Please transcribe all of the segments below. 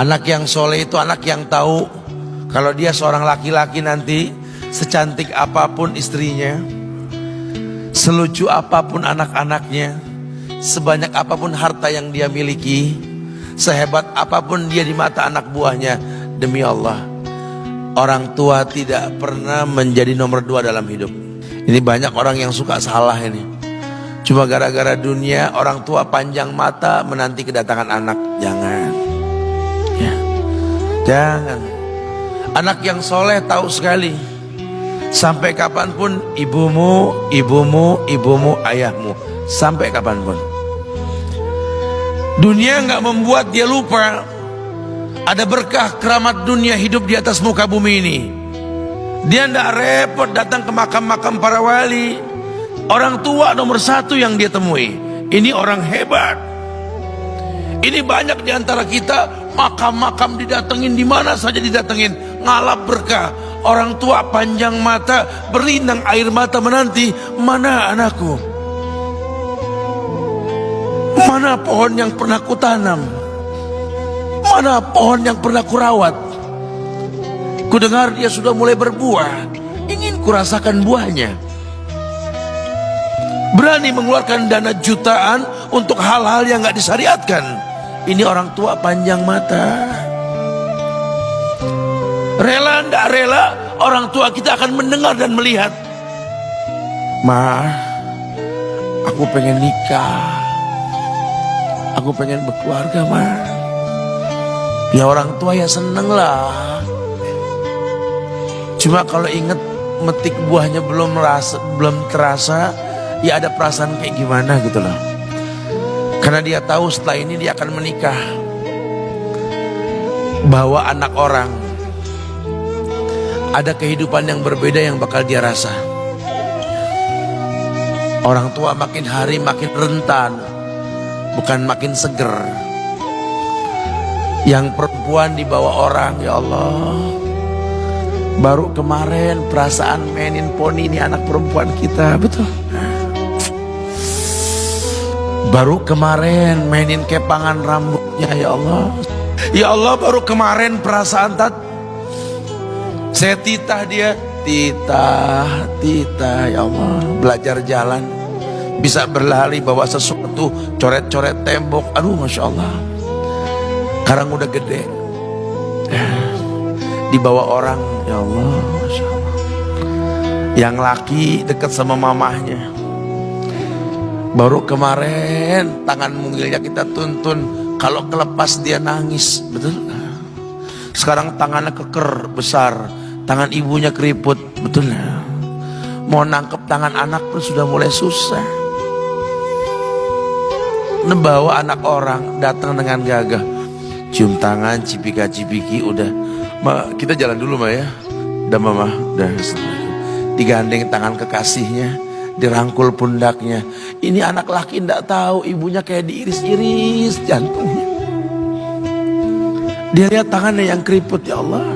Anak yang soleh itu anak yang tahu kalau dia seorang laki-laki nanti, secantik apapun istrinya, selucu apapun anak-anaknya, sebanyak apapun harta yang dia miliki, sehebat apapun dia di mata anak buahnya, demi Allah, orang tua tidak pernah menjadi nomor 2 dalam hidup. Ini banyak orang yang suka salah ini. Cuma gara-gara dunia, orang tua panjang mata menanti kedatangan anak. Jangan ya, jangan. Anak yang soleh tahu sekali, sampai kapanpun ibumu, ayahmu, sampai kapanpun. Dunia nggak membuat dia lupa ada berkah keramat dunia hidup di atas muka bumi ini. Dia nggak repot datang ke makam-makam para wali. Orang tua nomor 1 yang dia temui. Ini orang hebat. Ini banyak di antara kita, makam-makam didatengin, di mana saja didatengin, ngalap berkah. Orang tua panjang mata, berlinang air mata menanti, mana anakku? Mana pohon yang pernah kutanam? Mana pohon yang pernah kurawat? Kudengar dia sudah mulai berbuah, ingin kurasakan buahnya. Berani mengeluarkan dana jutaan untuk hal-hal yang gak disyariatkan. Ini orang tua panjang mata. Rela ndak rela, orang tua kita akan mendengar dan melihat. Ma, aku pengen nikah, aku pengen berkeluarga, Ma. Ya orang tua ya seneng lah. Cuma kalau inget metik buahnya belum terasa, ya ada perasaan kayak gimana gitu loh. Karena dia tahu setelah ini dia akan menikah. Bahwa anak orang ada kehidupan yang berbeda yang bakal dia rasa. Orang tua makin hari makin rentan, bukan makin seger. Yang perempuan dibawa orang, ya Allah. Baru kemarin perasaan mainin poni, ini anak perempuan kita, betul. Baru kemarin mainin kepangan rambutnya, ya Allah. Ya Allah, baru kemarin perasaan saya titah dia, titah, ya Allah. Belajar jalan, bisa berlari bawa sesuatu, coret-coret tembok, aduh Masya Allah. Sekarang udah gede, dibawa orang, ya Allah, Masya Allah. Yang laki dekat sama mamahnya. Baru kemarin tangan mungilnya kita tuntun, kalau kelepas dia nangis, betul. Sekarang tangannya keker besar, tangan ibunya keriput, betul. Mau nangkep tangan anak pun sudah mulai susah. Membawa anak orang datang dengan gagah, cium tangan, cipika-cipiki, udah. Ma, kita jalan dulu Ma ya. Udah Mama, udah. Digandeng tangan kekasihnya, dirangkul pundaknya. Ini anak laki ndak tahu ibunya kayak diiris-iris jantungnya. Dia lihat tangannya yang keriput, ya Allah.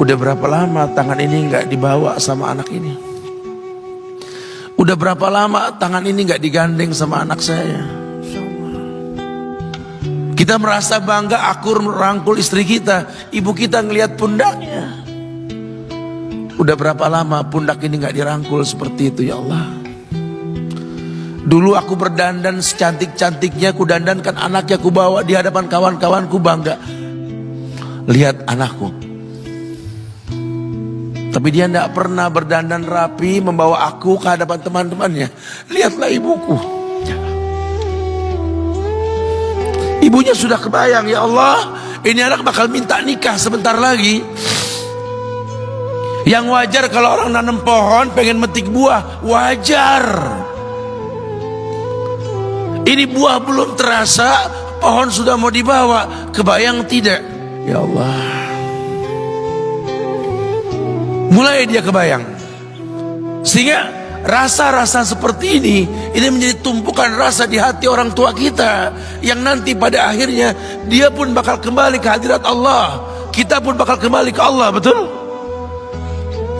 Udah berapa lama tangan ini nggak dibawa sama anak ini? Udah berapa lama tangan ini nggak digandeng sama anak saya? Kita merasa bangga akur merangkul istri kita, ibu kita ngelihat pundaknya. Udah berapa lama pundak ini nggak dirangkul seperti itu, ya Allah. Dulu aku berdandan secantik-cantiknya, ku dandankan anaknya, ku bawa di hadapan kawan-kawanku bangga. Lihat anakku. Tapi dia tidak pernah berdandan rapi membawa aku ke hadapan teman-temannya. Lihatlah ibuku. Ibunya sudah kebayang, ya Allah, ini anak bakal minta nikah sebentar lagi. Yang wajar kalau orang nanam pohon pengen metik buah, wajar. Ini buah belum terasa, pohon sudah mau dibawa. Kebayang tidak? Ya Allah. Mulai dia kebayang. Sehingga rasa-rasa seperti ini menjadi tumpukan rasa di hati orang tua kita, yang nanti pada akhirnya dia pun bakal kembali ke hadirat Allah, kita pun bakal kembali ke Allah, betul?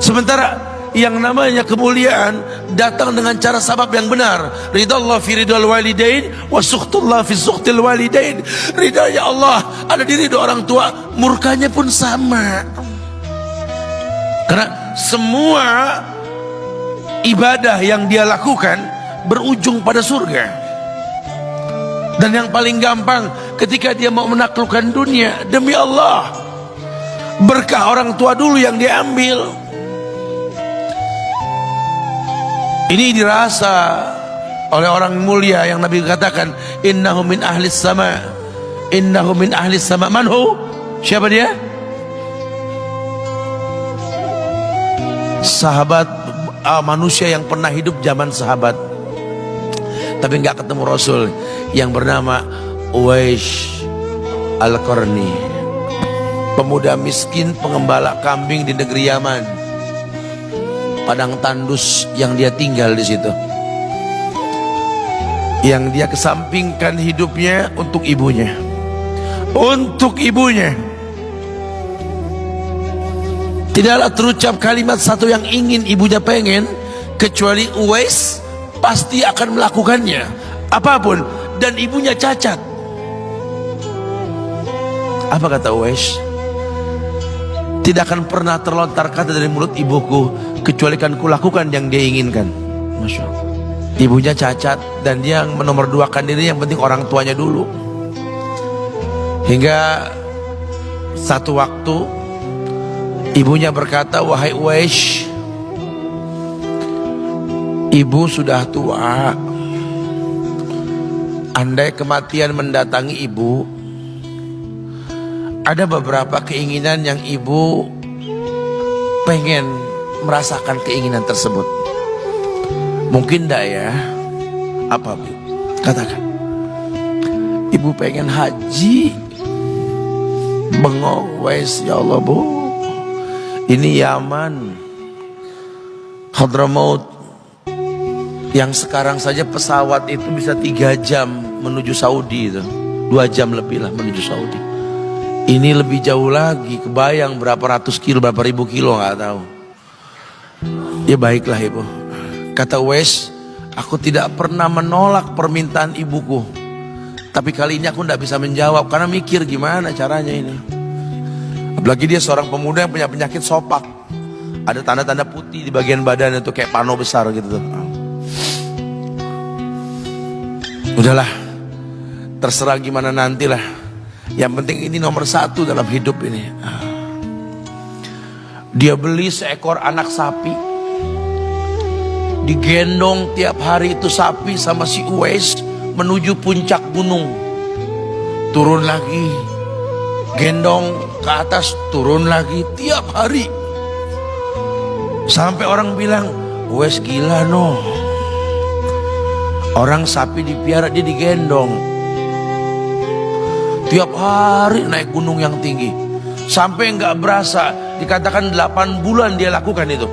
Sementara yang namanya kemuliaan datang dengan cara sabab yang benar. Ridallah fi ridal walidain wa sukhtullah fi sukhtil walidain. Ridanya Allah ada di ridho orang tua, murkanya pun sama. Karena semua ibadah yang dia lakukan berujung pada surga. Dan yang paling gampang ketika dia mau menaklukkan dunia, demi Allah, berkah orang tua dulu yang dia ambil. Ini dirasa oleh orang mulia yang Nabi katakan, innahu min ahlis sama, innahu min ahlis sama. Manhu? Siapa dia? Sahabat, manusia yang pernah hidup zaman sahabat tapi nggak ketemu Rasul, yang bernama Uwais Al-Qarni, pemuda miskin pengembala kambing di negeri Yaman. Padang tandus yang dia tinggal di situ, yang dia kesampingkan hidupnya untuk ibunya, untuk ibunya. Tidaklah terucap kalimat satu yang ingin ibunya pengen, kecuali Uwais pasti akan melakukannya apapun, dan ibunya cacat. Apa kata Uwais? Tidak akan pernah terlontar kata dari mulut ibuku kecuali kan kulakukan yang dia inginkan. Masya Allah. Ibunya cacat dan dia menomorduakan diri, yang penting orang tuanya dulu. Hingga satu waktu ibunya berkata, wahai Uwais, ibu sudah tua. Andai kematian mendatangi ibu, ada beberapa keinginan yang ibu pengen merasakan keinginan tersebut. Mungkin enggak ya? Apa Bu? Katakan. Ibu pengen haji. Bengong, Wais, ya Allah Bu, ini Yaman, Hadramaut, yang sekarang saja pesawat itu bisa 3 jam menuju Saudi itu, 2 jam lebih lah menuju Saudi. Ini lebih jauh lagi, kebayang berapa ratus kilo, berapa ribu kilo, nggak tahu. Ya baiklah ibu, kata Uwais, aku tidak pernah menolak permintaan ibuku, tapi kali ini aku tidak bisa menjawab karena mikir gimana caranya ini. Apalagi dia seorang pemuda yang punya penyakit sopak, ada tanda-tanda putih di bagian badan itu kayak pano besar gitu tuh. Udahlah, terserah gimana nantilah. Yang penting ini nomor 1 dalam hidup ini. Dia beli seekor anak sapi, digendong tiap hari itu sapi sama si Uwais menuju puncak gunung. Turun lagi, gendong ke atas, turun lagi tiap hari. Sampai orang bilang, Uwais gila no. Orang sapi dipiara, dia digendong tiap hari naik gunung yang tinggi. Sampai nggak berasa, dikatakan 8 bulan dia lakukan itu.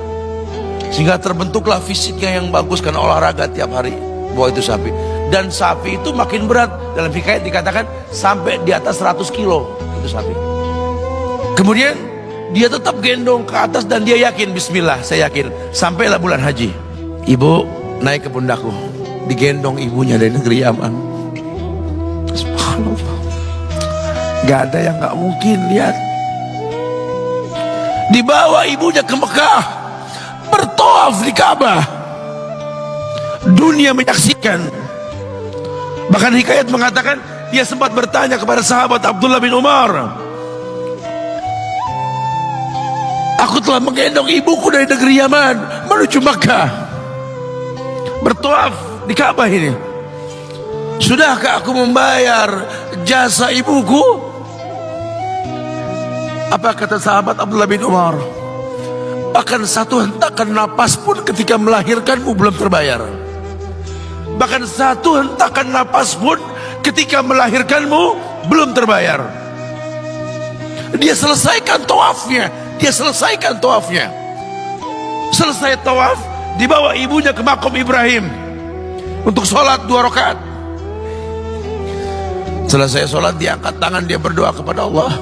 Sehingga terbentuklah fisiknya yang bagus karena olahraga tiap hari bawa itu sapi. Dan sapi itu makin berat, dalam hikayat dikatakan sampai di atas 100 kilo itu sapi. Kemudian dia tetap gendong ke atas dan dia yakin, bismillah saya yakin, sampailah bulan haji. Ibu naik ke pundakku, digendong ibunya dari negeri Yaman. Subhanallah, gak ada yang gak mungkin. Lihat, dibawa ibunya ke Mekah, bertawaf di Ka'bah, dunia menyaksikan. Bahkan hikayat mengatakan dia sempat bertanya kepada sahabat Abdullah bin Umar, aku telah menggendong ibuku dari negeri Yaman menuju Mekah, bertawaf di Ka'bah ini, sudahkah aku membayar jasa ibuku? Apa kata sahabat Abdullah bin Umar? Bahkan satu hentakan napas pun ketika melahirkanmu belum terbayar. Bahkan satu hentakan napas pun ketika melahirkanmu belum terbayar. Dia selesaikan tawafnya, dia selesaikan tawafnya. Selesai tawaf, dibawa ibunya ke makom Ibrahim untuk sholat 2 rakaat. Selesai sholat, dia angkat tangan, dia berdoa kepada Allah,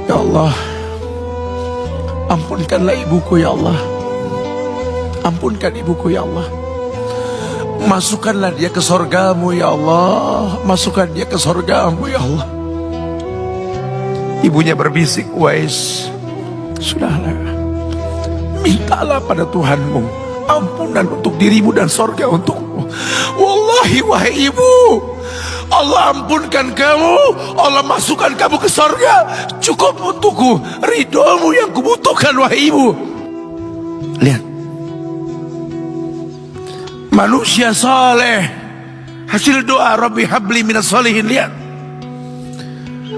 ya Allah, ampunkanlah ibuku ya Allah. Ampunkan ibuku ya Allah. Masukkanlah dia ke sorgamu ya Allah. Masukkan dia ke sorgamu ya Allah. Ibunya berbisik, Uwais, sudahlah, mintalah pada Tuhanmu ampunan untuk dirimu dan sorga untukmu. Wallahi wahai ibu, Allah ampunkan kamu, Allah masukkan kamu ke sorga, cukup untukku ridhomu yang kubutuhkan wahai ibu. Lihat, manusia saleh, hasil doa Rabbi habli minas solihin. Lihat,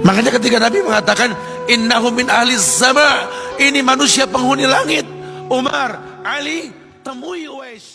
makanya ketika Nabi mengatakan innahu min ahli sama, ini manusia penghuni langit. Umar, Ali, temui Uwais.